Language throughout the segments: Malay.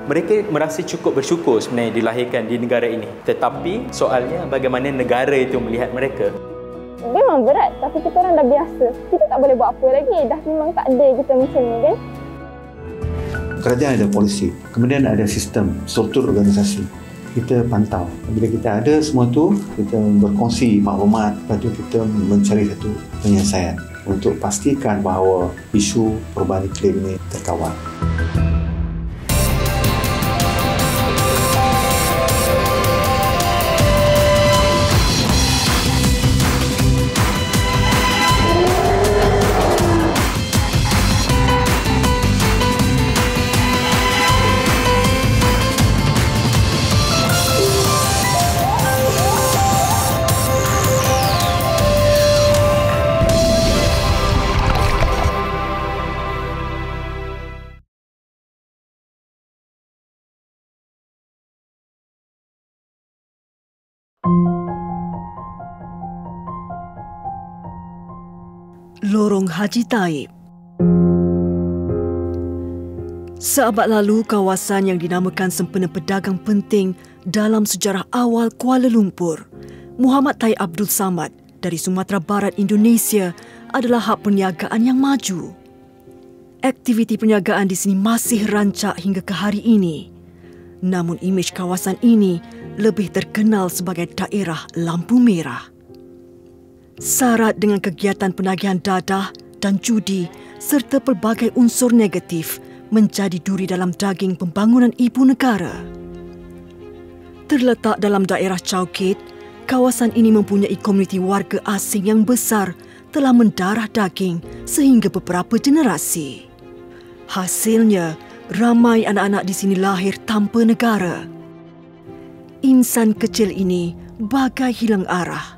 mereka merasa cukup bersyukur sebenarnya dilahirkan di negara ini. Tetapi soalnya bagaimana negara itu melihat mereka. Memang berat, tapi kita orang dah biasa. Kita tak boleh buat apa lagi. Dah memang takdir kita macam ni kan. Kerajaan ada polisi, kemudian ada sistem, struktur organisasi. Kita pantau. Bila kita ada semua tu, kita berkongsi maklumat, lepas tu kita mencari satu penyelesaian untuk pastikan bahawa isu perubahan iklim ini terkawal. Lorong Haji Taib. Seabad lalu, kawasan yang dinamakan sempena pedagang penting dalam sejarah awal Kuala Lumpur, Muhammad Taib Abdul Samad dari Sumatera Barat, Indonesia adalah hub perniagaan yang maju. Aktiviti perniagaan di sini masih rancak hingga ke hari ini. Namun imej kawasan ini lebih terkenal sebagai daerah lampu merah. Syarat dengan kegiatan penagihan dadah dan judi serta pelbagai unsur negatif menjadi duri dalam daging pembangunan ibu negara. Terletak dalam daerah Chowkit, kawasan ini mempunyai komuniti warga asing yang besar telah mendarah daging sehingga beberapa generasi. Hasilnya, ramai anak-anak di sini lahir tanpa negara. Insan kecil ini bagai hilang arah.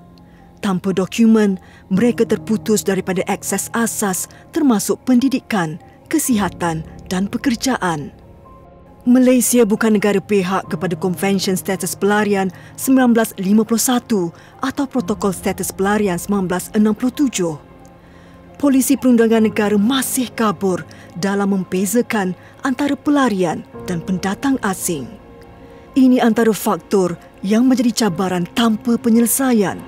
Tanpa dokumen, mereka terputus daripada akses asas termasuk pendidikan, kesihatan dan pekerjaan. Malaysia bukan negara pihak kepada Konvensyen Status Pelarian 1951 atau Protokol Status Pelarian 1967. Polisi perundangan negara masih kabur dalam membezakan antara pelarian dan pendatang asing. Ini antara faktor yang menjadi cabaran tanpa penyelesaian.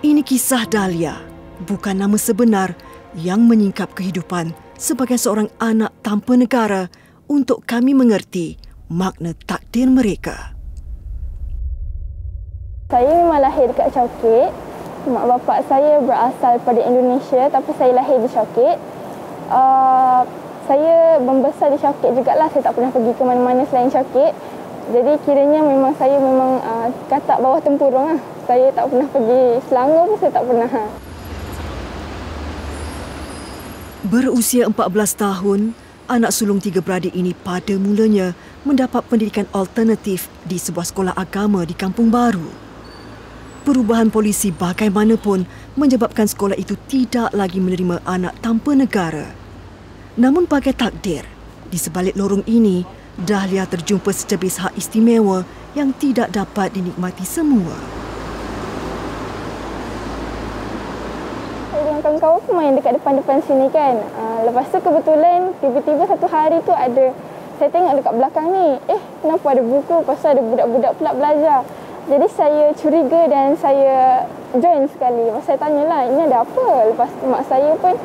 Ini kisah Dahlia, bukan nama sebenar yang menyingkap kehidupan sebagai seorang anak tanpa negara untuk kami mengerti makna takdir mereka. Saya memang lahir dekat Chowkit. Mak bapak saya berasal pada Indonesia tapi saya lahir di Chowkit. Saya membesar di Chowkit jugalah. Saya tak pernah pergi ke mana-mana selain Chowkit. Jadi kiranya memang saya katak bawah tempurung lah. Saya tak pernah pergi Selangor pun saya tak pernah. Berusia 14 tahun, anak sulung tiga beradik ini pada mulanya mendapat pendidikan alternatif di sebuah sekolah agama di Kampung Baru. Perubahan polisi bagaimanapun menyebabkan sekolah itu tidak lagi menerima anak tanpa negara. Namun bagai takdir, di sebalik lorong ini, Dahlia terjumpa secebis hak istimewa yang tidak dapat dinikmati semua. Kawan-kawan pun main dekat depan-depan sini kan. Lepas tu kebetulan tiba-tiba satu hari tu saya tengok dekat belakang ni, kenapa ada buku, pasal ada budak-budak pula belajar. Jadi saya curiga dan saya join sekali. Lepas saya tanyalah, ini ada apa? Lepas tu mak saya pun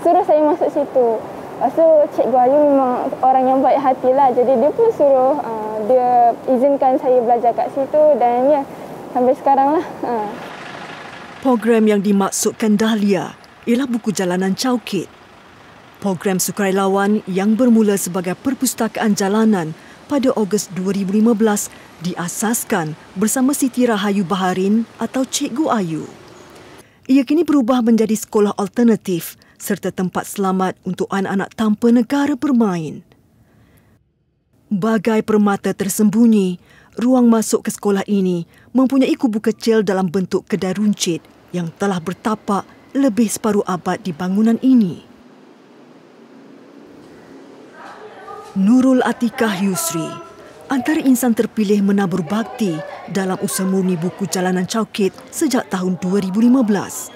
suruh saya masuk situ. Lepas tu Cikgu Ayu memang orang yang baik hatilah. Jadi dia pun suruh, dia izinkan saya belajar kat situ dan ya, sampai sekarang lah. Program yang dimaksudkan Dahlia ialah buku jalanan Chowkit. Program sukarelawan yang bermula sebagai perpustakaan jalanan pada Ogos 2015 diasaskan bersama Siti Rahayu Baharin atau Cikgu Ayu. Ia kini berubah menjadi sekolah alternatif serta tempat selamat untuk anak-anak tanpa negara bermain. Bagai permata tersembunyi, ruang masuk ke sekolah ini mempunyai kubu kecil dalam bentuk kedai runcit yang telah bertapak lebih separuh abad di bangunan ini. Nurul Atikah Yusri, antara insan terpilih menabur bakti dalam usaha murni buku jalanan Chowkit sejak tahun 2015.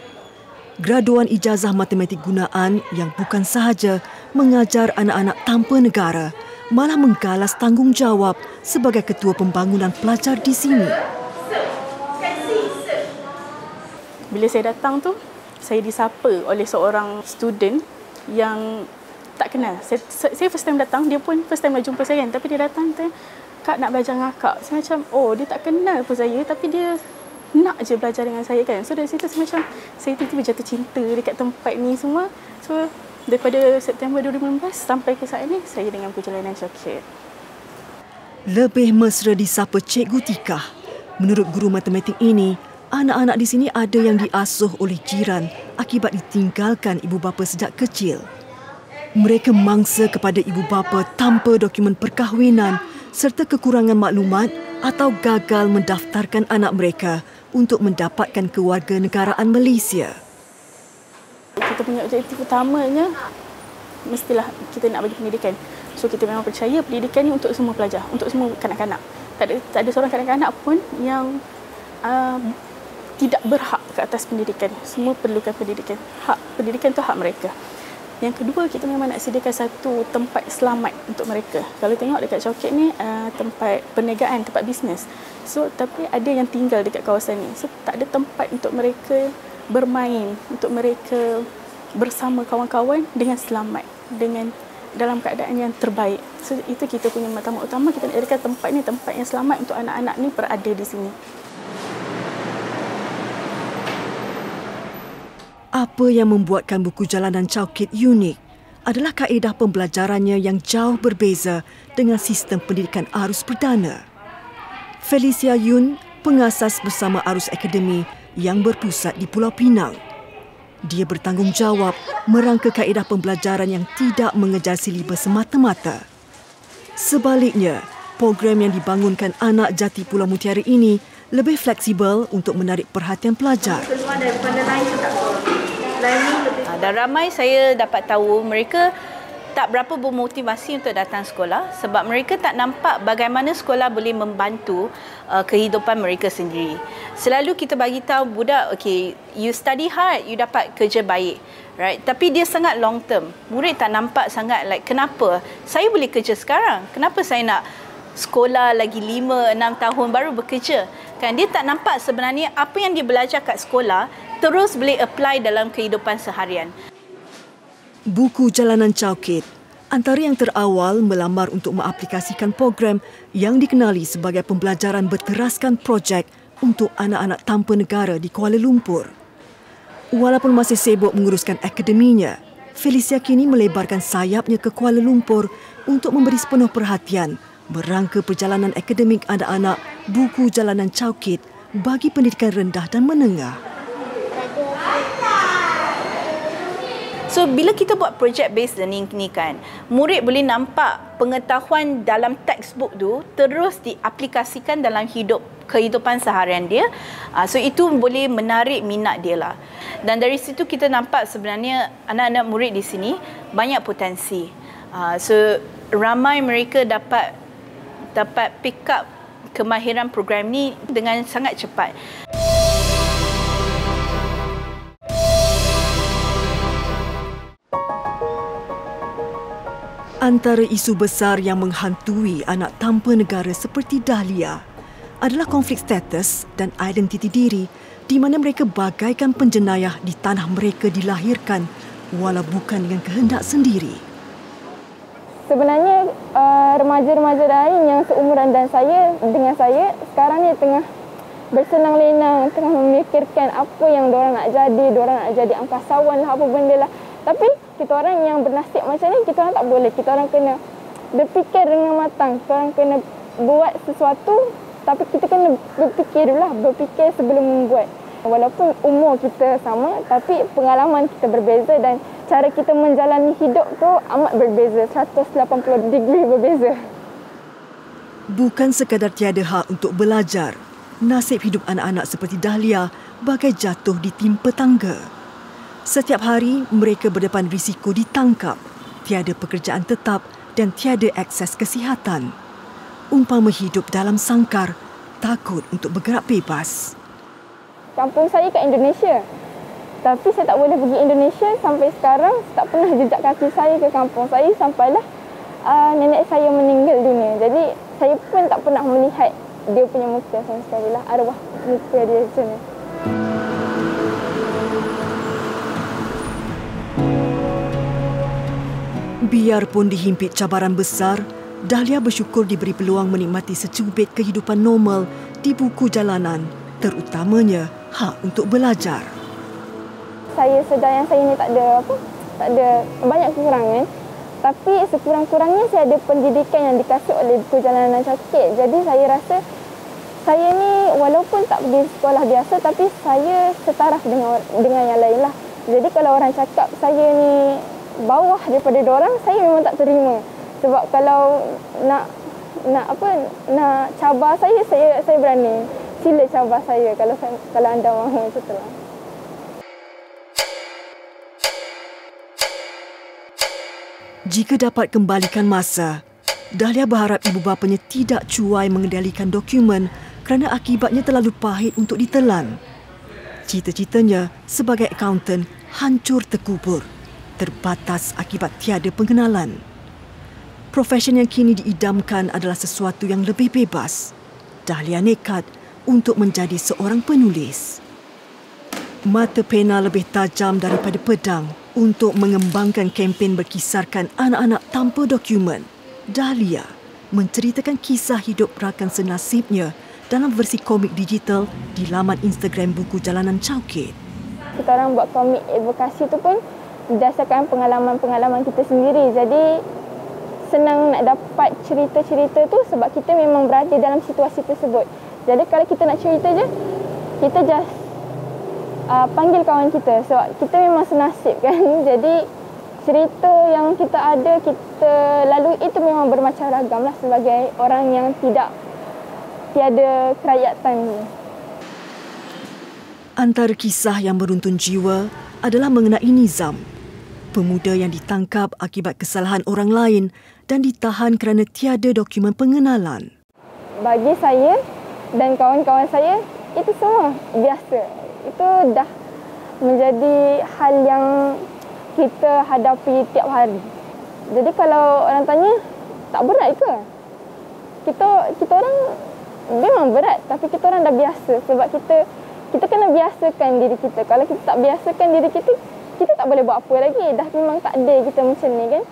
Graduan ijazah matematik gunaan yang bukan sahaja mengajar anak-anak tanpa negara, malah menggalas tanggungjawab sebagai ketua pembangunan pelajar di sini. Bila saya datang tu, saya disapa oleh seorang student yang tak kenal. Saya first time datang, dia pun first time nak jumpa saya kan. Tapi dia datang, "Kak, nak belajar dengan Kak." Saya macam, oh dia tak kenal pun saya, tapi dia nak je belajar dengan saya kan. So dari situ saya macam, saya tiba-tiba jatuh cinta dekat tempat ni semua. So daripada September 2016 sampai ke saat ini, saya dengan Perjalanan Cokit. Lebih mesra disapa Cikgu Tikah. Menurut guru matematik ini, anak-anak di sini ada yang diasuh oleh jiran akibat ditinggalkan ibu bapa sejak kecil. Mereka mangsa kepada ibu bapa tanpa dokumen perkahwinan serta kekurangan maklumat atau gagal mendaftarkan anak mereka untuk mendapatkan kewarganegaraan Malaysia. Kita punya objektif utamanya mestilah kita nak bagi pendidikan. So kita memang percaya pendidikan ni untuk semua pelajar, untuk semua kanak-kanak. Tak ada seorang kanak-kanak pun yang tidak berhak ke atas pendidikan. Semua perlukan pendidikan. Pendidikan tu hak mereka. Yang kedua, kita memang nak sediakan satu tempat selamat untuk mereka. Kalau tengok dekat Cokit ni, tempat perniagaan, tempat bisnes. So, tapi ada yang tinggal dekat kawasan ni. So, tak ada tempat untuk mereka bermain, untuk mereka bersama kawan-kawan dengan selamat, dengan dalam keadaan yang terbaik. So, itu kita punya matlamat utama. Kita nak jadikan tempat ni tempat yang selamat untuk anak-anak ni berada di sini. Apa yang membuatkan buku Jalanan Cokit unik adalah kaedah pembelajarannya yang jauh berbeza dengan sistem pendidikan arus perdana. Felicia Yun, pengasas bersama Arus Akademi yang berpusat di Pulau Pinang. Dia bertanggungjawab merangka kaedah pembelajaran yang tidak mengejar silibus semata-mata. Sebaliknya, program yang dibangunkan anak jati Pulau Mutiara ini lebih fleksibel untuk menarik perhatian pelajar. Dan ramai saya dapat tahu mereka tak berapa bermotivasi untuk datang sekolah sebab mereka tak nampak bagaimana sekolah boleh membantu kehidupan mereka sendiri. Selalu kita bagi tahu budak, okay, you study hard, you dapat kerja baik. Right? Tapi dia sangat long term. Murid tak nampak sangat like, kenapa saya boleh kerja sekarang? Kenapa saya nak sekolah lagi 5-6 tahun baru bekerja? Kan dia tak nampak sebenarnya apa yang dia belajar kat sekolah terus boleh apply dalam kehidupan seharian. Buku Jalanan Cokit antara yang terawal melamar untuk mengaplikasikan program yang dikenali sebagai pembelajaran berteraskan projek untuk anak-anak tanpa negara di Kuala Lumpur. Walaupun masih sibuk menguruskan akademinya, Felicia kini melebarkan sayapnya ke Kuala Lumpur untuk memberi sepenuh perhatian merangka perjalanan akademik anak-anak buku Jalanan Cokit bagi pendidikan rendah dan menengah. So, bila kita buat project-based learning ni kan, murid boleh nampak pengetahuan dalam textbook tu terus diaplikasikan dalam kehidupan seharian dia. So, itu boleh menarik minat dia lah. Dan dari situ kita nampak sebenarnya anak-anak murid di sini banyak potensi. So, ramai mereka dapat pick up kemahiran program ni dengan sangat cepat. Antara isu besar yang menghantui anak tanpa negara seperti Dahlia adalah konflik status dan identiti diri di mana mereka bagaikan penjenayah di tanah mereka dilahirkan walau bukan dengan kehendak sendiri. Sebenarnya remaja-remaja lain yang seumuran dengan saya sekarang ni tengah bersenang lenang, tengah memikirkan apa yang diorang nak jadi, diorang nak jadi angkasawan lah, apa benda lah. Tapi kita orang yang bernasib macam ni, kita orang tak boleh. Kita orang kena berfikir dengan matang. Kita orang kena buat sesuatu, tapi kita kena berfikir dulu lah. Berfikir sebelum membuat. Walaupun umur kita sama, tapi pengalaman kita berbeza dan cara kita menjalani hidup tu amat berbeza. 180 degree berbeza. Bukan sekadar tiada hak untuk belajar, nasib hidup anak-anak seperti Dahlia bagai jatuh ditimpa tangga. Setiap hari, mereka berdepan risiko ditangkap, tiada pekerjaan tetap dan tiada akses kesihatan. Umpama hidup dalam sangkar, takut untuk bergerak bebas. Kampung saya kat Indonesia. Tapi saya tak boleh pergi Indonesia sampai sekarang. Tak pernah jejak kaki saya ke kampung saya sampailah nenek saya meninggal dunia. Jadi saya pun tak pernah melihat dia punya muka sama sekali lah, arwah muka dia macam ni. Biarpun dihimpit cabaran besar, Dahlia bersyukur diberi peluang menikmati secubit kehidupan normal di buku jalanan, terutamanya hak untuk belajar. Saya sedar yang saya ni tak ada banyak kekurangan, tapi sekurang-kurangnya saya ada pendidikan yang dikasih oleh buku jalanan Chalkgate. Jadi saya rasa saya ni walaupun tak pergi sekolah biasa, tapi saya setaraf dengan yang lain lah. Jadi kalau orang cakap saya ni bawah daripada diorang, saya memang tak terima. Sebab kalau nak cabar saya berani. Sila cabar saya kalau anda mahu setelah. Jika dapat kembalikan masa, Dahlia berharap ibu bapanya tidak cuai mengendalikan dokumen kerana akibatnya terlalu pahit untuk ditelan. Cita-citanya sebagai akaunten hancur terkubur, terbatas akibat tiada pengenalan. Profesi yang kini diidamkan adalah sesuatu yang lebih bebas. Dahlia nekat untuk menjadi seorang penulis. Mata pena lebih tajam daripada pedang untuk mengembangkan kempen berkisarkan anak-anak tanpa dokumen. Dahlia menceritakan kisah hidup rakan senasibnya dalam versi komik digital di laman Instagram buku jalanan Chalkgate. Kita orang buat komik advokasi tu pun berdasarkan pengalaman-pengalaman kita sendiri. Jadi senang nak dapat cerita-cerita tu sebab kita memang berada dalam situasi tersebut. Jadi kalau kita nak cerita je, kita just panggil kawan kita sebab kita memang senasib kan. Jadi cerita yang kita ada, kita lalui itu memang bermacam ragam lah sebagai orang yang tiada kerakyatan. Antara kisah yang beruntun jiwa adalah mengenai Nizam, pemuda yang ditangkap akibat kesalahan orang lain dan ditahan kerana tiada dokumen pengenalan. Bagi saya dan kawan-kawan saya, itu semua biasa. Itu dah menjadi hal yang kita hadapi tiap hari. Jadi kalau orang tanya, tak berat ke? Kita orang memang berat, tapi kita orang dah biasa sebab kita kena biasakan diri kita. Kalau kita tak biasakan diri kita, kita tak boleh buat apa lagi. Dah memang takdir kita macam ni kan.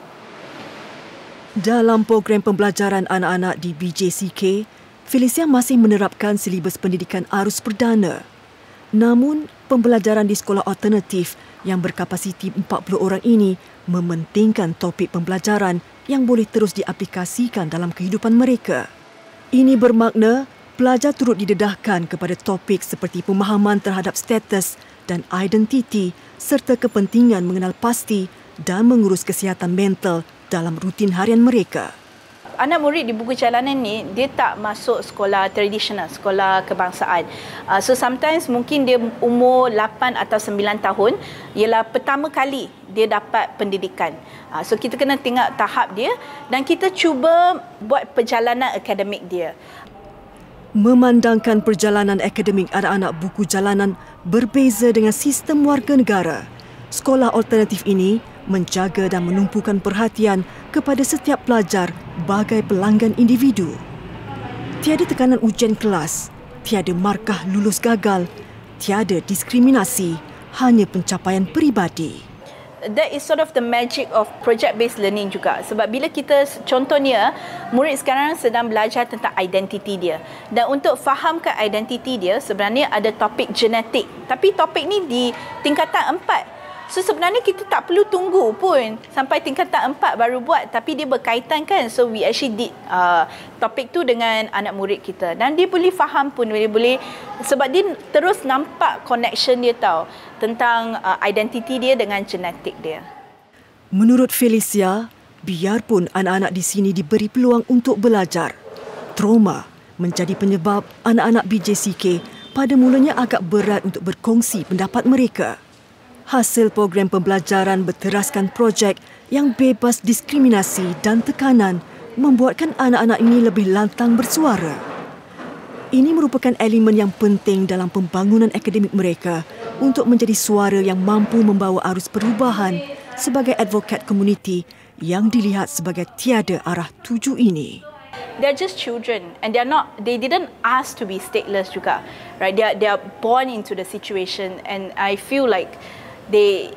Dalam program pembelajaran anak-anak di BJCK, Felicia masih menerapkan silibus pendidikan arus perdana. Namun, pembelajaran di sekolah alternatif yang berkapasiti 40 orang ini mementingkan topik pembelajaran yang boleh terus diaplikasikan dalam kehidupan mereka. Ini bermakna pelajar turut didedahkan kepada topik seperti pemahaman terhadap status dan identiti serta kepentingan mengenal pasti dan mengurus kesihatan mental dalam rutin harian mereka. Anak murid di buku jalanan ni, dia tak masuk sekolah tradisional, sekolah kebangsaan. So sometimes mungkin dia umur 8 atau 9 tahun, ialah pertama kali dia dapat pendidikan. So kita kena tengok tahap dia dan kita cuba buat perjalanan akademik dia. Memandangkan perjalanan akademik anak-anak buku jalanan berbeza dengan sistem warga negara, sekolah alternatif ini menjaga dan menumpukan perhatian kepada setiap pelajar bagai pelanggan individu. Tiada tekanan ujian kelas, tiada markah lulus gagal, tiada diskriminasi, hanya pencapaian peribadi. That is sort of the magic of project-based learning juga. Sebab bila kita, contohnya, murid sekarang sedang belajar tentang identiti dia. Dan untuk fahamkan identiti dia, sebenarnya ada topik genetik. Tapi topik ni di tingkatan 4. So sebenarnya kita tak perlu tunggu pun sampai tingkatan 4 baru buat, tapi dia berkaitan kan. So we actually did topik tu dengan anak murid kita dan dia boleh faham pun, boleh sebab dia terus nampak connection dia tahu tentang identiti dia dengan genetik dia. Menurut Felicia, biarpun anak-anak di sini diberi peluang untuk belajar, trauma menjadi penyebab anak-anak BJCK pada mulanya agak berat untuk berkongsi pendapat mereka. Hasil program pembelajaran berteraskan projek yang bebas diskriminasi dan tekanan membuatkan anak-anak ini lebih lantang bersuara. Ini merupakan elemen yang penting dalam pembangunan akademik mereka untuk menjadi suara yang mampu membawa arus perubahan sebagai advokat komuniti yang dilihat sebagai tiada arah tuju ini. They're just children and they didn't ask to be stateless juga, right? They are born into the situation, and I feel like they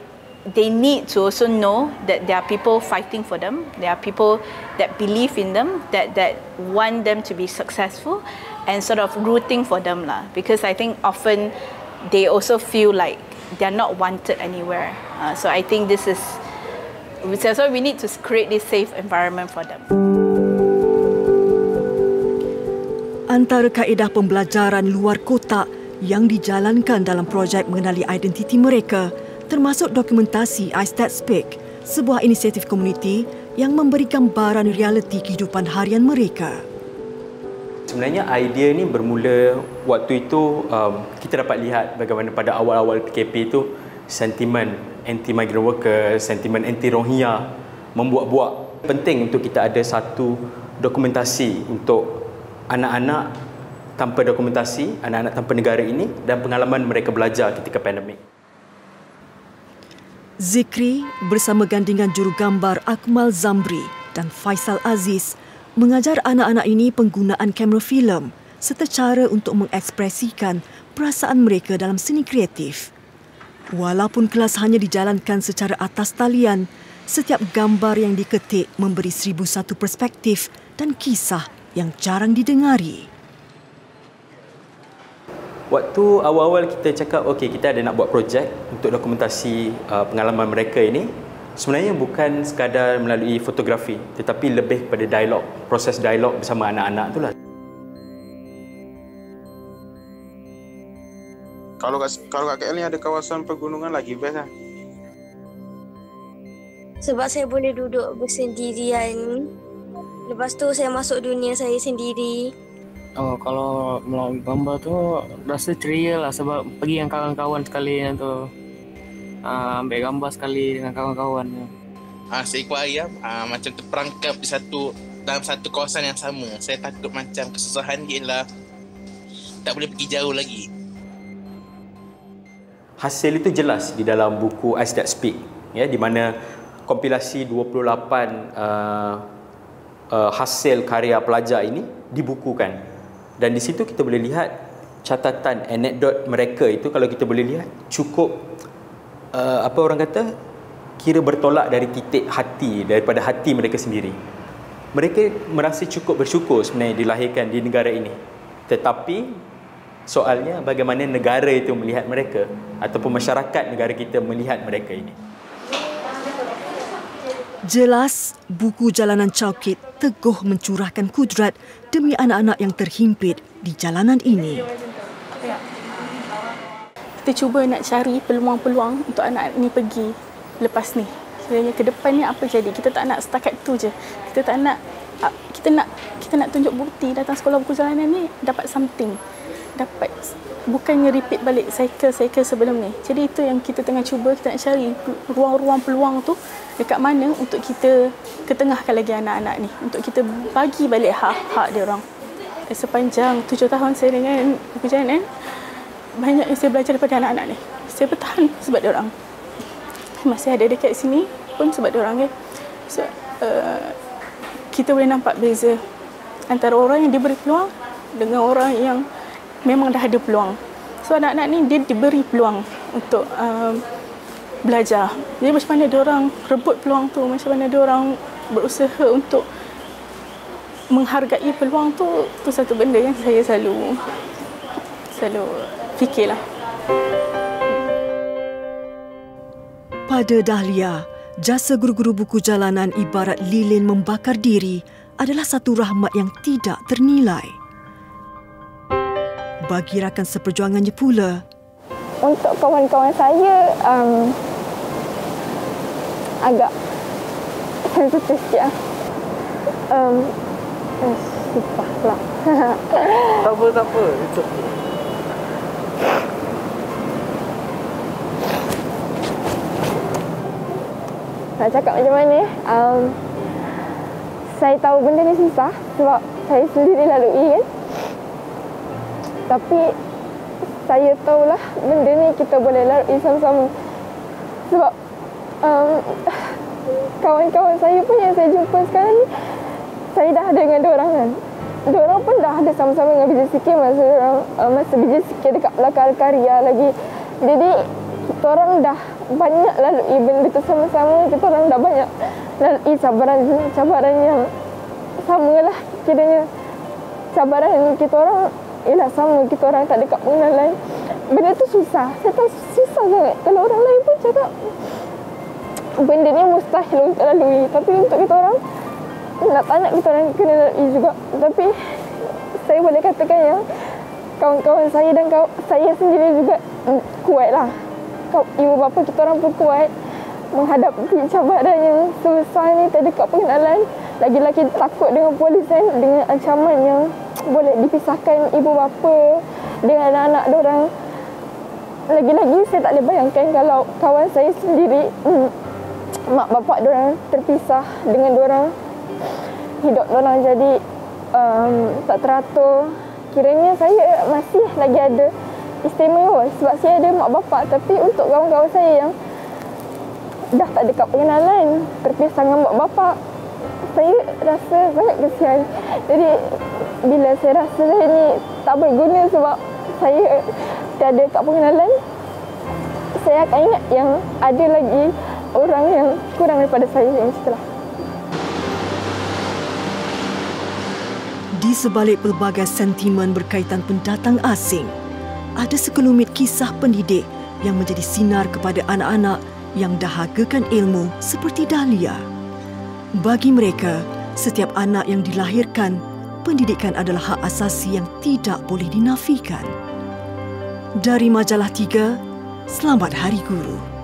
need to also know that there are people fighting for them. There are people that believe in them, that want them to be successful, and sort of rooting for them lah. Because I think often they also feel like they're not wanted anywhere. So I think that's why we need to create this safe environment for them. Antara kaedah pembelajaran luar kotak yang dijalankan dalam projek mengenali identiti mereka termasuk dokumentasi I That Speak, sebuah inisiatif komuniti yang memberi gambaran realiti kehidupan harian mereka. Sebenarnya idea ni bermula waktu itu kita dapat lihat bagaimana pada awal-awal PKP itu sentimen anti-migrant worker, sentimen anti-Rohingya membuat-buat. Penting untuk kita ada satu dokumentasi untuk anak-anak tanpa dokumentasi, anak-anak tanpa negara ini dan pengalaman mereka belajar ketika pandemik. Zikri bersama gandingan jurugambar Akmal Zamri dan Faisal Aziz mengajar anak-anak ini penggunaan kamera filem serta cara untuk mengekspresikan perasaan mereka dalam seni kreatif. Walaupun kelas hanya dijalankan secara atas talian, setiap gambar yang diketik memberi 1001 perspektif dan kisah yang jarang didengari. Waktu awal-awal kita cakap, okey, kita ada nak buat projek untuk dokumentasi pengalaman mereka ini, sebenarnya bukan sekadar melalui fotografi, tetapi lebih pada dialog, proses dialog bersama anak-anak itulah. Kalau kat KL ni ada kawasan pegunungan lagi best lah. Sebab saya boleh duduk bersendirian. Lepas tu saya masuk dunia saya sendiri. Kalau melalui gambar tu rasa ceria lah sebab pergi dengan kawan-kawan sekali tu. Ambil gambar sekali dengan kawan-kawan. Seekor ayam macam terperangkap dalam satu kawasan yang sama. Saya takut macam kesusahan dia ialah tak boleh pergi jauh lagi. Hasil itu jelas di dalam buku I That Speak, ya, di mana kompilasi 28 hasil karya pelajar ini dibukukan. Dan di situ kita boleh lihat catatan anekdot mereka itu, kalau kita boleh lihat cukup apa orang kata, kira bertolak dari titik hati, daripada hati mereka sendiri. Mereka merasa cukup bersyukur sebenarnya dilahirkan di negara ini. Tetapi soalnya bagaimana negara itu melihat mereka ataupun masyarakat negara kita melihat mereka ini. Jelas, buku Jalanan Chowkit teguh mencurahkan kudrat demi anak-anak yang terhimpit di jalanan ini. Kita cuba nak cari peluang-peluang untuk anak ini pergi lepas ni. Sebenarnya ke depan ni apa jadi? Kita tak nak setakat tu je. Kita nak tunjuk bukti datang sekolah buku jalanan ni dapat something. Dapat, bukannya repeat balik cycle sebelum ni. Jadi itu yang kita tengah cuba, kita nak cari ruang-ruang peluang tu dekat mana untuk kita ketengahkan lagi anak-anak ni, untuk kita bagi balik hak dia orang. Sepanjang 7 tahun saya dengan buku jalanan, banyak yang saya belajar daripada anak-anak ni. Saya bertahan sebab dia orang. Masih ada dekat sini pun sebab dia orang. So, kita boleh nampak beza antara orang yang diberi peluang dengan orang yang memang dah ada peluang. So anak-anak ni dia diberi peluang untuk belajar. Jadi macam mana dia orang rebut peluang tu, macam mana dia orang berusaha untuk menghargai peluang tu satu benda yang saya selalu fikirlah. Pada Dahlia, jasa guru-guru buku jalanan ibarat lilin membakar diri adalah satu rahmat yang tidak ternilai. Bagi rakan seperjuangannya pula, untuk kawan-kawan saya agak sensitif sikit lah. Susah pula. Tak apa. Nak cakap macam mana? Saya tahu benda ni susah sebab saya sendiri lalui kan. Tapi saya tahulah benda ni kita boleh lalui sama-sama. Sebab kawan-kawan saya pun yang saya jumpa sekarang ni, saya dah ada dengan diorang kan. Diorang pun dah ada sama-sama dengan BJ CK masa BJ CK dekat belakang karya lagi. Jadi kita orang dah banyak lalui benda tu sama-sama. Kita orang dah banyak lalui cabaran yang sama lah. Kiranya cabaran kita orang ialah sama. Kita orang tak dekat pengenalan. Benda tu susah. Saya tahu susah sangat. Kalau orang lain pun cakap benda ni mustahil untuk lalui. Tapi untuk kita orang, tak nak kita orang kena lalui juga. Tapi saya boleh katakan yang kawan-kawan saya dan saya sendiri juga kuat lah. Ibu bapa kita orang pun kuat menghadapi cabaran yang susah ni, tak dekat pengenalan. Lagi-lagi takut dengan polis kan, dengan ancaman yang boleh dipisahkan ibu bapa dengan anak-anak diorang. Lagi-lagi saya tak boleh bayangkan kalau kawan saya sendiri, mak bapak diorang terpisah dengan diorang. Hidup diorang jadi tak teratur. Kiranya saya masih lagi ada istimewa sebab saya ada mak bapak. Tapi untuk kawan-kawan saya yang dah tak dekat pengenalan, terpisah dengan mak bapak, saya rasa sangat kesian. Jadi bila saya rasa saya ni tak berguna sebab saya tiada dekat pengenalan, saya akan ingat yang ada lagi orang yang kurang daripada saya yang setelah. Di sebalik pelbagai sentimen berkaitan pendatang asing, ada sekelumit kisah pendidik yang menjadi sinar kepada anak-anak yang dahagakan ilmu seperti Dahlia. Bagi mereka, setiap anak yang dilahirkan, pendidikan adalah hak asasi yang tidak boleh dinafikan. Dari Majalah 3, Selamat Hari Guru.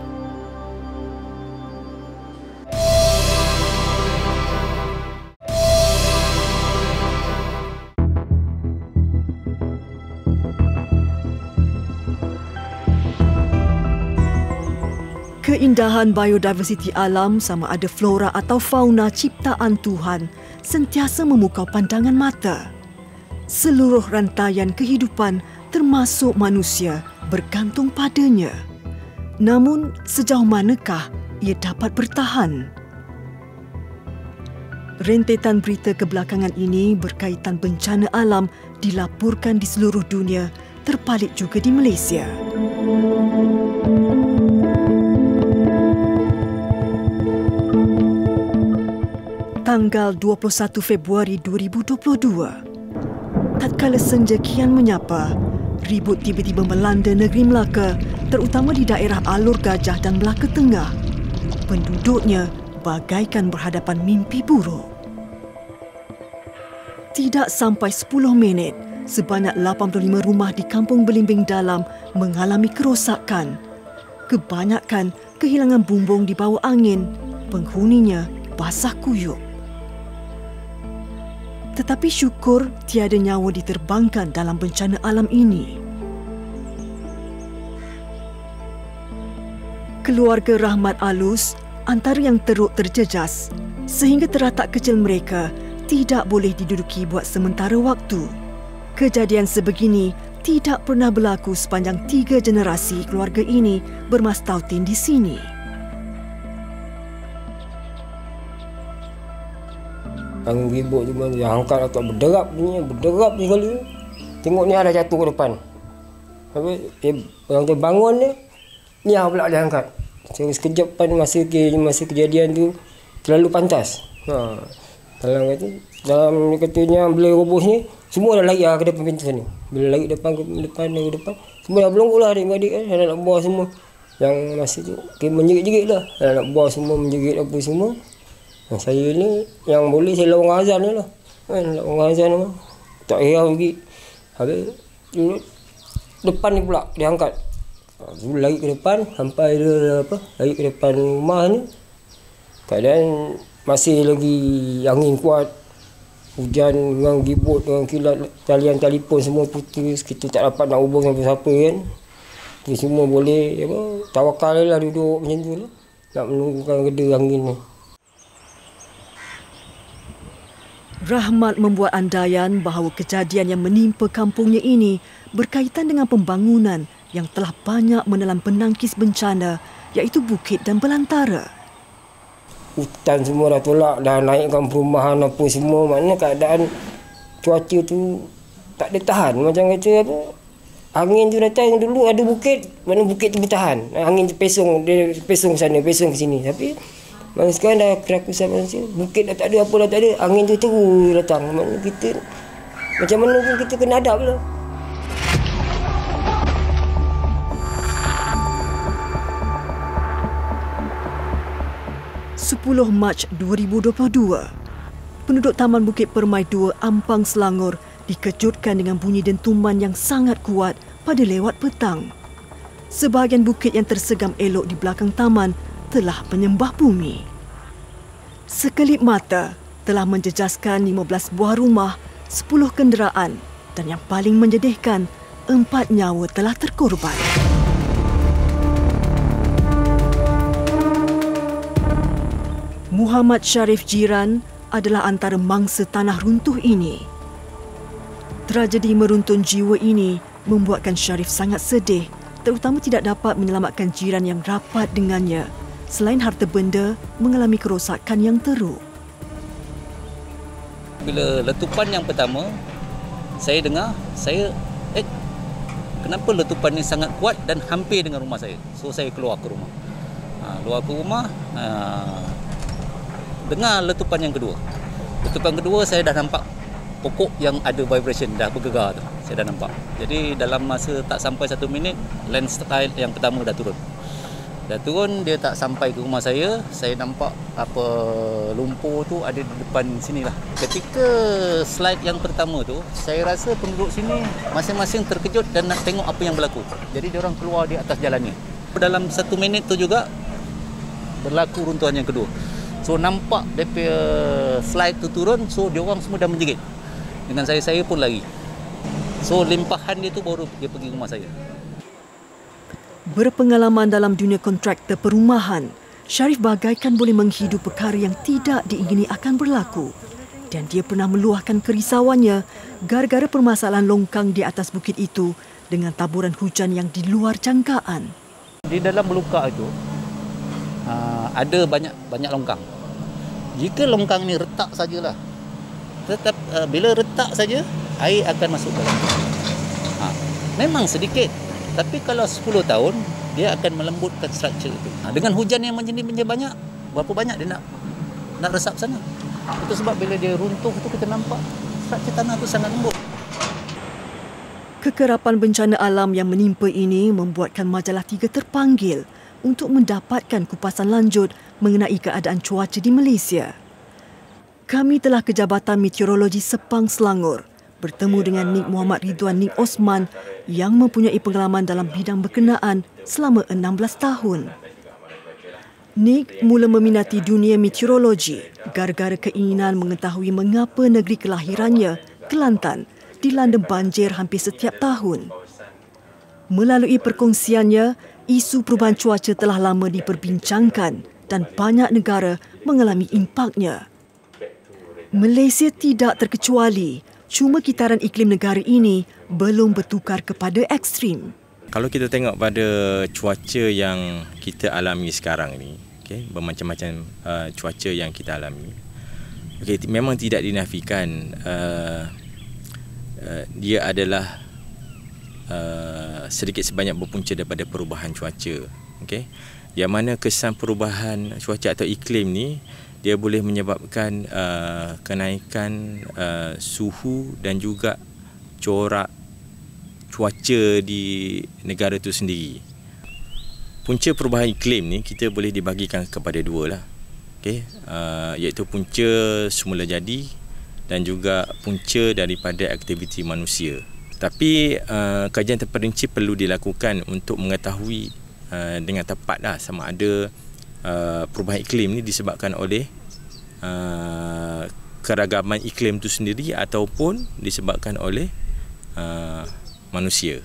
Keindahan biodiversiti alam, sama ada flora atau fauna ciptaan Tuhan, sentiasa memukau pandangan mata. Seluruh rantaian kehidupan termasuk manusia bergantung padanya. Namun, sejauh manakah ia dapat bertahan? Rentetan berita kebelakangan ini berkaitan bencana alam dilaporkan di seluruh dunia, terbalik juga di Malaysia. Tanggal 21 Februari 2022. Tatkala senja kian menyapa, ribut tiba-tiba melanda negeri Melaka, terutama di daerah Alor Gajah dan Melaka Tengah. Penduduknya bagaikan berhadapan mimpi buruk. Tidak sampai 10 minit, sebanyak 85 rumah di Kampung Belimbing Dalam mengalami kerosakan. Kebanyakan kehilangan bumbung di bawah angin, penghuninya basah kuyup. Tetapi syukur tiada nyawa diterbangkan dalam bencana alam ini. Keluarga Rahmat Alus antara yang teruk terjejas sehingga teratak kecil mereka tidak boleh diduduki buat sementara waktu. Kejadian sebegini tidak pernah berlaku sepanjang 3 generasi keluarga ini bermastautin di sini. Angin ribut cuma dia angkat atau berderap ni sekali. Tengok ni ada jatuh ke depan. Habis orang tu bangun ni pula dia angkat. Sekejap masa kejadian tu terlalu pantas. Dalam katanya bila roboh ni semua dah lari ke depan pintu sana. Bila lari depan, semua dah berlongkok lah adik-adik kan, anak buah semua. Yang masa tu menjerit-jerit lah. Anak buah semua menjerit apa semua. Saya ni yang boleh saya lawang azan ni lah. Lawang azan ni tak hirau lagi. Habis depan ni pula dia angkat. Lari ke depan sampai lari ke depan rumah ni. Keadaan masih lagi angin kuat. Hujan dengan ribut dengan kilat, talian telefon semua putus. Kita tak dapat nak hubung siapa-siapa kan. Kita semua boleh tawakal lah duduk macam tu lah. Nak menunggukan reda angin ni. Rahmat membuat andaian bahawa kejadian yang menimpa kampungnya ini berkaitan dengan pembangunan yang telah banyak menelan penangkis bencana, iaitu bukit dan belantara. hutan semua dah tolak, dah naikkan perumahan apa semua. Maknanya keadaan cuaca tu tak ada tahan. Macam kata apa, angin tu datang dulu ada bukit, mana bukit tu bertahan. Angin tu pesong, dia pesong ke sana, pesong ke sini. Tapi mana sekarang dah kerakusan manusia, bukit dah tak ada, apa dah tak ada, angin tu terus datang. Maknanya kita macam mana pun kita kena hadap lah. 10 Mac 2022, penduduk Taman Bukit Permai 2, Ampang, Selangor dikejutkan dengan bunyi dentuman yang sangat kuat pada lewat petang. Sebahagian bukit yang tersegam elok di belakang taman telah menyembah bumi. Sekelip mata telah menjejaskan 15 buah rumah, 10 kenderaan dan yang paling menyedihkan, 4 nyawa telah terkorban. Muhammad Sharif Jiran adalah antara mangsa tanah runtuh ini. Tragedi meruntun jiwa ini membuatkan Sharif sangat sedih, terutama tidak dapat menyelamatkan jiran yang rapat dengannya. Selain harta benda, mengalami kerosakan yang teruk. Bila letupan yang pertama, saya dengar, kenapa letupan ini sangat kuat dan hampir dengan rumah saya. So saya keluar ke rumah. Dengar letupan yang kedua. Letupan kedua saya dah nampak pokok yang ada vibration, dah bergegar tu. Saya dah nampak. Jadi dalam masa tak sampai 1 minit, landslide yang pertama dah turun. Dah turun, dia tak sampai ke rumah saya nampak apa lumpur tu ada di depan sini lah. Ketika slide yang pertama tu, saya rasa penduduk sini masing-masing terkejut dan nak tengok apa yang berlaku. Jadi diorang keluar di atas jalan ni. Dalam 1 minit tu juga berlaku runtuhan yang kedua. So nampak dia slide tu turun, so diorang semua dah menjerit. Dengan saya pun lari. So limpahan dia tu baru dia pergi rumah saya. Berpengalaman dalam dunia kontraktor perumahan, Sharif bagaikan boleh menghidu perkara yang tidak diingini akan berlaku. Dan dia pernah meluahkan kerisauannya gara-gara permasalahan longkang di atas bukit itu dengan taburan hujan yang di luar jangkaan. Di dalam belukar itu ada banyak longkang. Jika longkang ni retak sajalah, tetap bila retak saja air akan masuk dalam. Memang sedikit, tapi kalau 10 tahun dia akan melembutkan struktur itu. Dengan hujan yang menjadi banyak, berapa banyak dia nak resap sana. Itu sebab bila dia runtuh tu kita nampak struktur tanah tu sangat lembut. Kekerapan bencana alam yang menimpa ini membuatkan Majalah 3 terpanggil untuk mendapatkan kupasan lanjut mengenai keadaan cuaca di Malaysia. Kami telah ke Jabatan Meteorologi Sepang, Selangor bertemu dengan Nik Muhammad Ridwan Nik Osman yang mempunyai pengalaman dalam bidang berkenaan selama 16 tahun. Nik mula meminati dunia meteorologi gara-gara keinginan mengetahui mengapa negeri kelahirannya, Kelantan, dilanda banjir hampir setiap tahun. Melalui perkongsiannya, isu perubahan cuaca telah lama diperbincangkan dan banyak negara mengalami impaknya. Malaysia tidak terkecuali, cuma kitaran iklim negara ini belum bertukar kepada ekstrim. Kalau kita tengok pada cuaca yang kita alami sekarang ini, bermacam-macam cuaca yang kita alami, memang tidak dinafikan dia adalah sedikit sebanyak berpunca daripada perubahan cuaca. Yang mana kesan perubahan cuaca atau iklim ni dia boleh menyebabkan kenaikan suhu dan juga corak cuaca di negara itu sendiri. Punca perubahan iklim ni kita boleh dibagikan kepada dua lah. Iaitu punca semula jadi dan juga punca daripada aktiviti manusia. Tapi kajian terperinci perlu dilakukan untuk mengetahui dengan tepat lah sama ada perubahan iklim ni disebabkan oleh keragaman iklim itu sendiri ataupun disebabkan oleh manusia.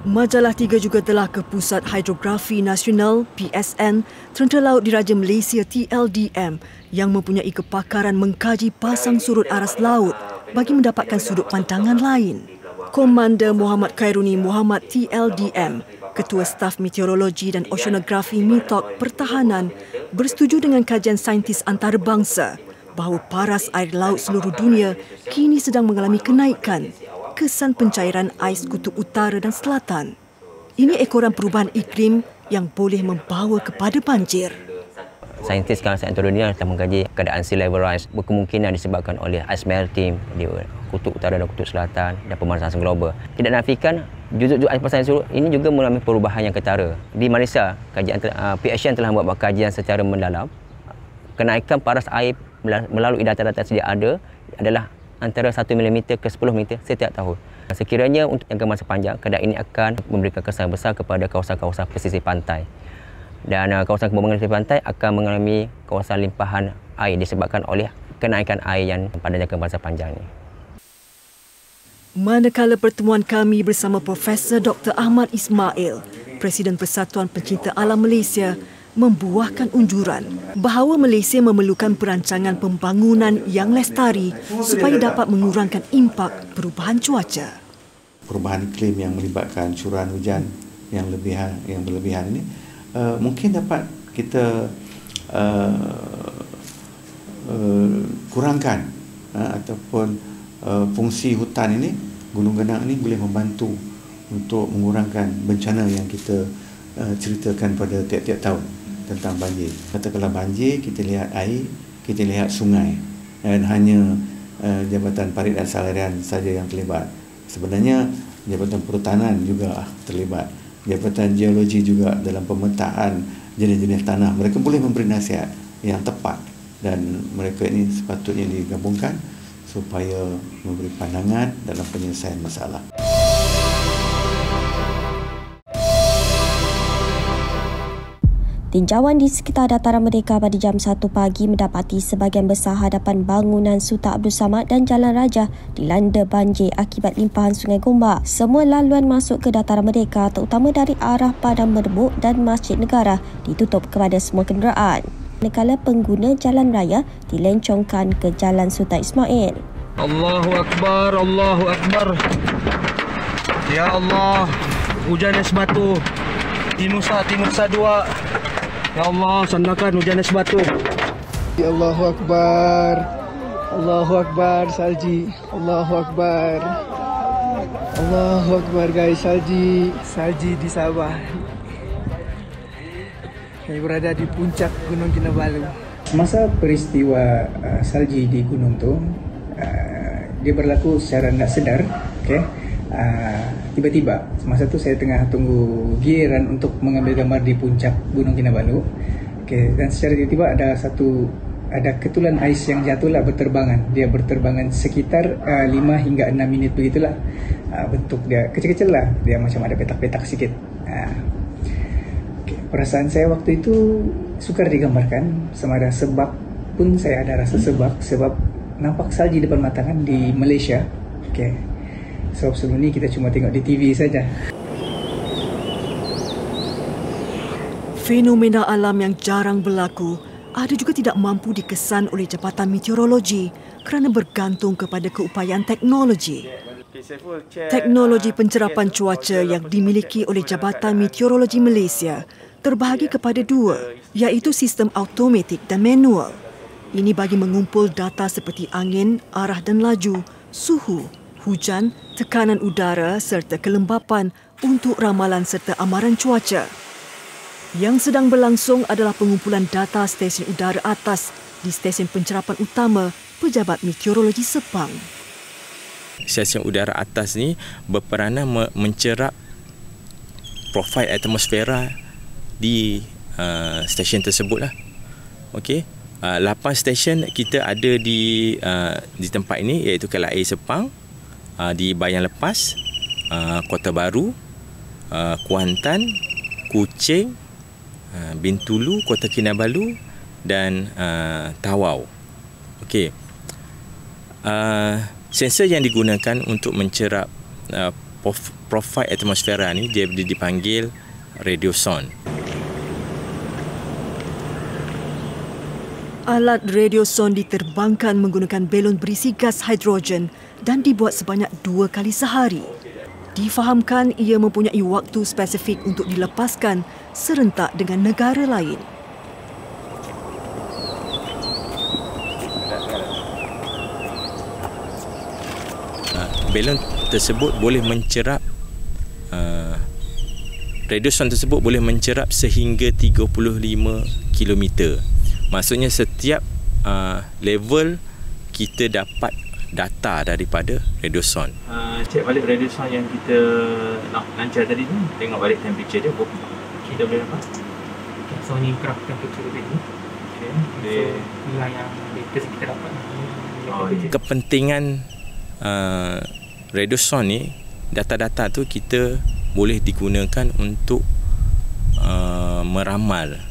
Majalah 3 juga telah ke Pusat Hidrografi Nasional PSN Tentera Laut Diraja Malaysia TLDM yang mempunyai kepakaran mengkaji pasang surut aras laut bagi mendapatkan sudut pandangan lain. Komander Muhammad Khairuni Muhammad TLDM, Ketua Staf Meteorologi dan Oceanografi MITOK Pertahanan bersetuju dengan kajian saintis antarabangsa bahawa paras air laut seluruh dunia kini sedang mengalami kenaikan kesan pencairan ais kutub utara dan selatan. Ini ekoran perubahan iklim yang boleh membawa kepada banjir. Saintis kawasan seluruh dunia telah mengkaji keadaan sea level rise berkemungkinan disebabkan oleh ice melting di kutub utara dan kutub selatan dan pemanasan global. Tidak nafikan juzuk ais pasang surut ini juga mengalami perubahan yang ketara. Di Malaysia, kajian PHN telah membuat kajian secara mendalam. Kenaikan paras air melalui data-data sedia ada adalah antara 1 mm ke 10 mm setiap tahun. Sekiranya untuk jangka masa panjang, keadaan ini akan memberikan kesan besar kepada kawasan-kawasan pesisir pantai. Dan kawasan pembangunan pesisir pantai akan mengalami kawasan limpahan air disebabkan oleh kenaikan air yang pada jangka masa panjang ini. Manakala pertemuan kami bersama Profesor Dr. Ahmad Ismail, Presiden Persatuan Pencinta Alam Malaysia, membuahkan unjuran bahawa Malaysia memerlukan perancangan pembangunan yang lestari supaya dapat mengurangkan impak perubahan cuaca. Perubahan iklim yang melibatkan curahan hujan yang berlebihan ini mungkin dapat kita kurangkan ataupun fungsi hutan ini, gunung genang ini boleh membantu untuk mengurangkan bencana yang kita ceritakan pada tiap-tiap tahun tentang banjir. Katakanlah banjir, kita lihat air, kita lihat sungai dan hanya Jabatan Parit dan Salarian saja yang terlibat. Sebenarnya Jabatan Perhutanan juga terlibat. Jabatan Geologi juga dalam pemetaan jenis-jenis tanah. Mereka boleh memberi nasihat yang tepat dan mereka ini sepatutnya digabungkan supaya memberi pandangan dalam penyelesaian masalah. Tinjauan di sekitar Dataran Merdeka pada jam 1 pagi mendapati sebahagian besar hadapan bangunan Sultan Abdul Samad dan Jalan Raja dilanda banjir akibat limpahan Sungai Gombak. Semua laluan masuk ke Dataran Merdeka terutama dari arah Padang Merbuk dan Masjid Negara ditutup kepada semua kenderaan. Manakala pengguna jalan raya dilencongkan ke Jalan Sultan Ismail. Allahu Akbar, Allahu Akbar. Ya Allah, hujan es batu. Tinusa 2. Ya Allah, sandakan hujan es batu. Ya Allahu Akbar. Allahu Akbar, salji. Allahu Akbar. Allahu Akbar guys, salji. Salji di Sabah. Kami berada di puncak Gunung Kinabalu. Masa peristiwa salji di gunung tu, dia berlaku secara tidak sedar, tiba-tiba semasa tu saya tengah tunggu giliran untuk mengambil gambar di puncak Gunung Kinabalu, dan secara tiba-tiba ada ketulan ais yang jatuhlah berterbangan. Dia berterbangan sekitar 5 hingga 6 minit begitulah. Bentuk dia kecil-kecil lah, dia macam ada petak-petak sikit. Perasaan saya waktu itu sukar digambarkan, sama ada sebab pun saya ada rasa sebab nampak salji depan mata kan di Malaysia. Sebab sebelum ni kita cuma tengok di TV saja. Fenomena alam yang jarang berlaku ada juga tidak mampu dikesan oleh Jabatan Meteorologi kerana bergantung kepada keupayaan teknologi. Teknologi pencerapan cuaca yang dimiliki oleh Jabatan Meteorologi Malaysia terbahagi kepada 2, iaitu sistem automatik dan manual. Ini bagi mengumpul data seperti angin, arah dan laju, suhu, hujan, tekanan udara serta kelembapan untuk ramalan serta amaran cuaca. Yang sedang berlangsung adalah pengumpulan data stesen udara atas di stesen pencerapan utama Pejabat Meteorologi Sepang. Stesen udara atas ni berperanan mencerap profil atmosfera di stesen tersebutlah. Okey. 8 stesen kita ada di tempat ini, iaitu KLIA Sepang, di Bayan Lepas, Kota Baru, Kuantan, Kuching, Bintulu, Kota Kinabalu dan Tawau. Okey. Sensor yang digunakan untuk mencerap profil atmosfera ni dia dipanggil radiosonde. Alat radiosonde diterbangkan menggunakan belon berisi gas hidrogen dan dibuat sebanyak 2 kali sehari. Difahamkan ia mempunyai waktu spesifik untuk dilepaskan serentak dengan negara lain. balon tersebut boleh mencerap radioson tersebut boleh mencerap sehingga 35 km. Maksudnya setiap level kita dapat data daripada radioson. Cek balik radioson yang kita nak lancar tadi tu, tengok balik temperature dia berapa. Kita boleh dapat. So ni graf temperature dia ni. Okay. Nilai yang kita dapat. Kepentingan radioson ni, data-data tu kita boleh digunakan untuk meramal,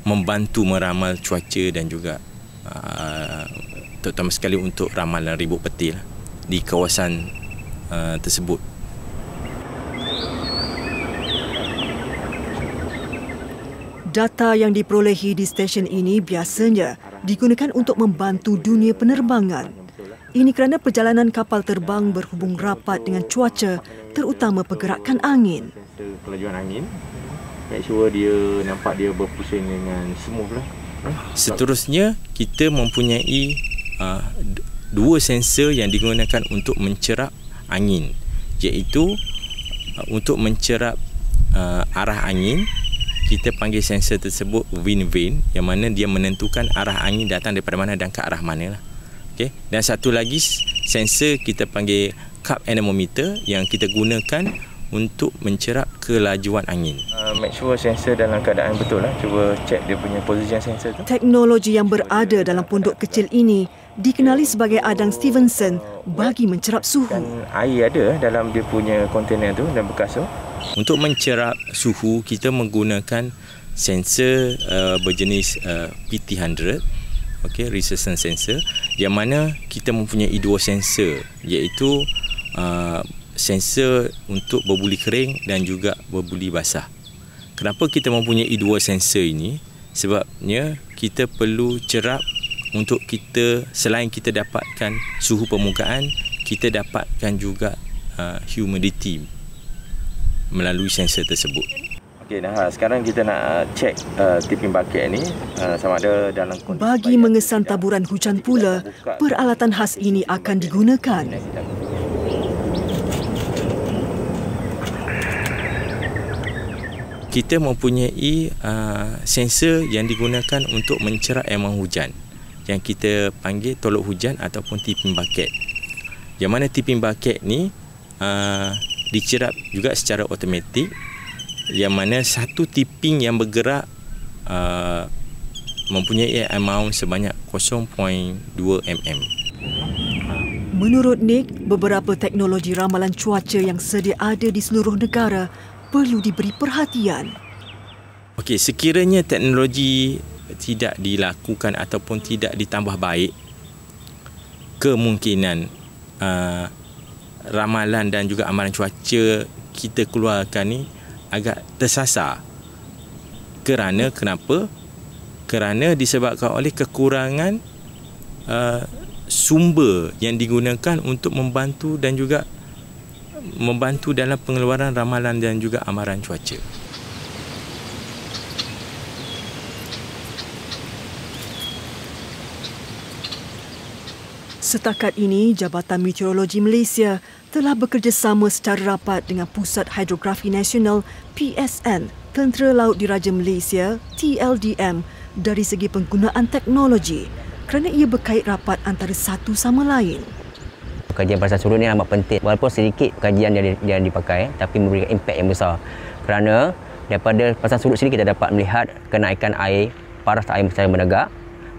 membantu meramal cuaca dan juga terutama sekali untuk ramalan ribut petir di kawasan tersebut. Data yang diperolehi di stesen ini biasanya digunakan untuk membantu dunia penerbangan. Ini kerana perjalanan kapal terbang berhubung rapat dengan cuaca, terutama pergerakan angin. Kelajuan angin, make sure dia nampak dia berpusing dengan smooth lah. Seterusnya, kita mempunyai dua sensor yang digunakan untuk mencerap angin, iaitu untuk mencerap arah angin. Kita panggil sensor tersebut wind vane, yang mana dia menentukan arah angin datang daripada mana dan ke arah mana lah. Okay. Dan satu lagi sensor kita panggil cup anemometer yang kita gunakan untuk mencerap kelajuan angin. Make sure sensor dalam keadaan betul lah. Cuba cek dia punya position sensor tu. Teknologi yang berada dalam pondok kecil ini dikenali sebagai Adang Stevenson bagi mencerap suhu. Dan air ada dalam dia punya kontainer tu dan bekas tu. Untuk mencerap suhu, kita menggunakan sensor berjenis PT100, okay, resistance sensor, yang mana kita mempunyai dua sensor, iaitu sensor untuk berbuli kering dan juga berbuli basah. Kenapa kita mempunyai dua sensor ini? Sebabnya kita perlu cerap untuk kita, selain kita dapatkan suhu permukaan, kita dapatkan juga humidity melalui sensor tersebut. Okey, dah sekarang kita nak cek tipping bucket ni sama ada dalam kondisi. Bagi mengesan taburan hujan pula, peralatan khas ini akan digunakan. Kita mempunyai sensor yang digunakan untuk mencerap air hujan, yang kita panggil tolok hujan ataupun tipping bucket. Yang mana tipping bucket ni dicerap juga secara automatik, yang mana satu tipping yang bergerak mempunyai amount sebanyak 0.2 mm. Menurut Nick, beberapa teknologi ramalan cuaca yang sedia ada di seluruh negara perlu diberi perhatian. Okey, sekiranya teknologi tidak dilakukan ataupun tidak ditambah baik, kemungkinan ramalan dan juga amalan cuaca kita keluarkan ni agak tersasar. Kenapa? Kerana disebabkan oleh kekurangan sumber yang digunakan untuk membantu dan juga membantu dalam pengeluaran ramalan dan juga amaran cuaca. Setakat ini, Jabatan Meteorologi Malaysia telah bekerjasama secara rapat dengan Pusat Hidrografi Nasional PSN, Tentera Laut Diraja Malaysia TLDM dari segi penggunaan teknologi kerana ia berkait rapat antara satu sama lain. Kajian pasal surut ni amat penting. Walaupun sedikit kajian yang dipakai, tapi memberikan impak yang besar. Kerana daripada pasal surut sini kita dapat melihat kenaikan air, paras air secara menegak,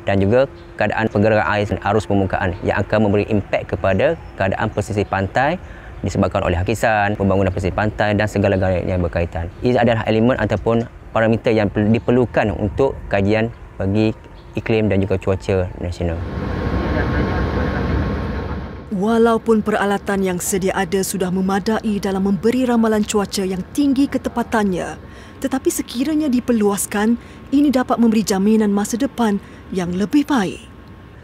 dan juga keadaan pergerakan air dan arus permukaan yang akan memberi impak kepada keadaan pesisir pantai disebabkan oleh hakisan, pembangunan pesisir pantai dan segala-galanya yang berkaitan. Ini adalah elemen ataupun parameter yang diperlukan untuk kajian bagi iklim dan juga cuaca nasional. Walaupun peralatan yang sedia ada sudah memadai dalam memberi ramalan cuaca yang tinggi ketepatannya, tetapi sekiranya diperluaskan, ini dapat memberi jaminan masa depan yang lebih baik.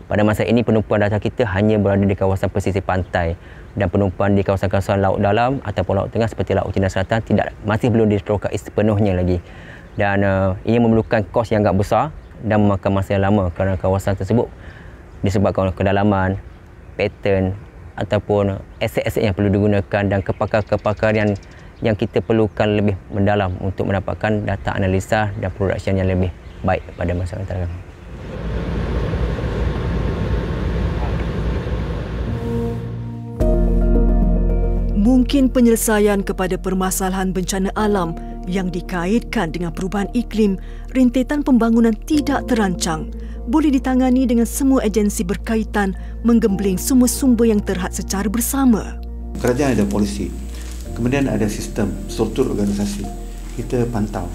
Pada masa ini, penumpuan data kita hanya berada di kawasan pesisir pantai dan penumpuan di kawasan-kawasan laut dalam ataupun laut tengah seperti Laut Cina Selatan masih belum diterokai sepenuhnya lagi. Dan ini memerlukan kos yang agak besar dan memakan masa yang lama kerana kawasan tersebut disebabkan oleh kedalaman, pattern ataupun aset-aset yang perlu digunakan dan kepakaran yang kita perlukan lebih mendalam untuk mendapatkan data analisa dan production yang lebih baik pada masyarakat kami. Mungkin penyelesaian kepada permasalahan bencana alam yang dikaitkan dengan perubahan iklim, rentetan pembangunan tidak terancang, boleh ditangani dengan semua agensi berkaitan menggembling semua sumber yang terhad secara bersama. Kerajaan ada polisi, kemudian ada sistem, struktur organisasi. Kita pantau.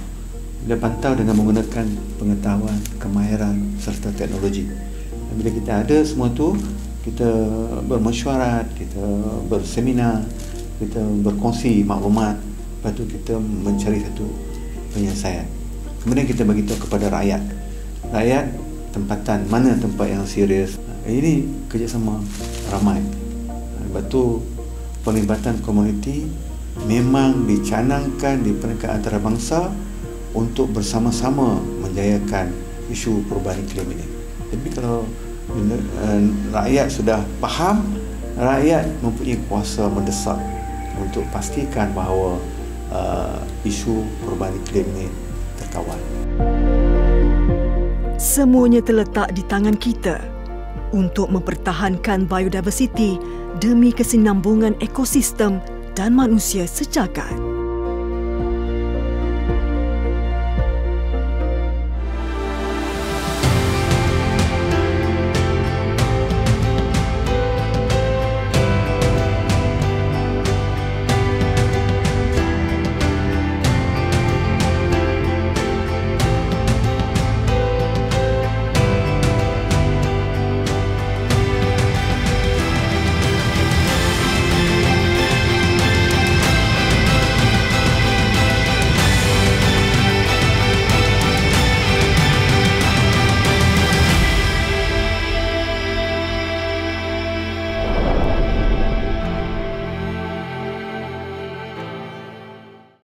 Bila pantau dengan menggunakan pengetahuan, kemahiran serta teknologi. Dan bila kita ada semua tu, kita bermesyuarat, kita berseminar, kita berkongsi maklumat, lepas tu kita mencari satu penyelesaian. Kemudian kita beritahu kepada rakyat. Rakyat tempatan, mana tempat yang serius. Ini kerjasama ramai. Lepas tu pelibatan komuniti memang dicanangkan di peringkat antarabangsa untuk bersama-sama menjayakan isu perubahan iklim ini. Tapi kalau rakyat sudah faham, rakyat mempunyai kuasa mendesak untuk pastikan bahawa isu perubahan iklim ini terkawal. Semuanya terletak di tangan kita untuk mempertahankan biodiversiti demi kesinambungan ekosistem dan manusia sejagat.